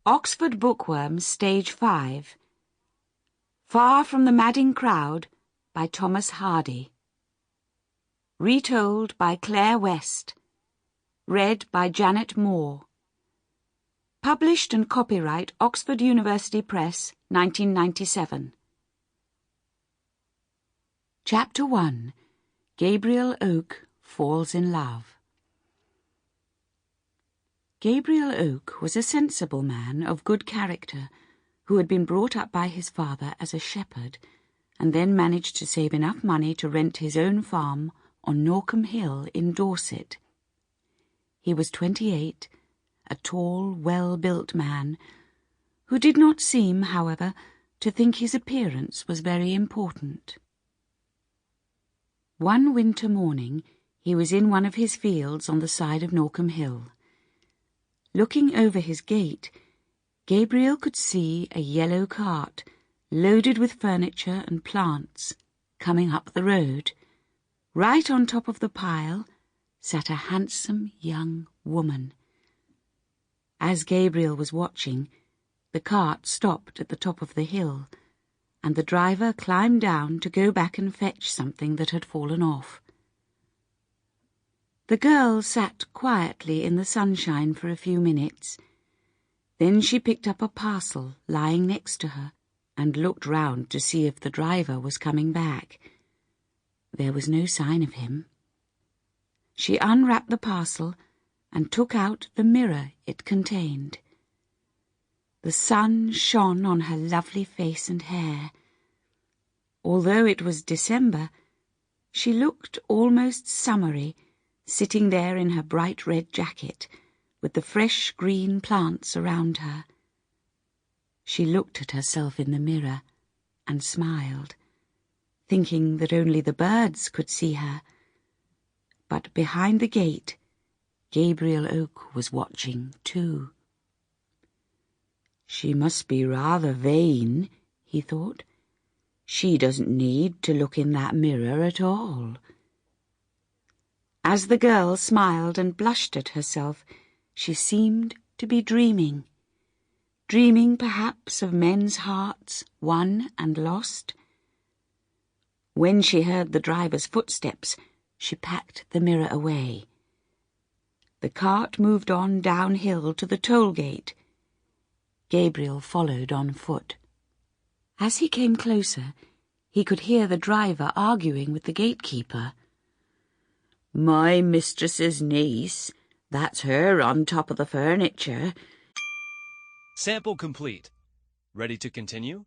Oxford Bookworms, Stage 5. Far from the Madding Crowd by Thomas Hardy. Retold by Clare West. Read by Janet Moore. Published and copyright Oxford University Press, 1997. Chapter 1. Gabriel Oak Falls in Love. Gabriel Oak was a sensible man of good character who had been brought up by his father as a shepherd and then managed to save enough money to rent his own farm on Norcombe Hill in Dorset. He was 28, a tall, well-built man, who did not seem, however, to think his appearance was very important. One winter morning he was in one of his fields on the side of Norcombe Hill. Looking over his gate, Gabriel could see a yellow cart, loaded with furniture and plants, coming up the road. Right on top of the pile sat a handsome young woman. As Gabriel was watching, the cart stopped at the top of the hill, and the driver climbed down to go back and fetch something that had fallen off. The girl sat quietly in the sunshine for a few minutes. Then she picked up a parcel lying next to her and looked round to see if the driver was coming back. There was no sign of him. She unwrapped the parcel and took out the mirror it contained. The sun shone on her lovely face and hair. Although it was December, she looked almost summery, sitting there in her bright red jacket, with the fresh green plants around her. She looked at herself in the mirror and smiled, thinking that only the birds could see her. But behind the gate, Gabriel Oak was watching too. She must be rather vain, he thought. She doesn't need to look in that mirror at all. As the girl smiled and blushed at herself, she seemed to be dreaming. Dreaming, perhaps, of men's hearts won and lost. When she heard the driver's footsteps, she packed the mirror away. The cart moved on downhill to the toll gate. Gabriel followed on foot. As he came closer, he could hear the driver arguing with the gatekeeper. "My mistress's niece, that's her on top of the furniture." Sample complete. Ready to continue?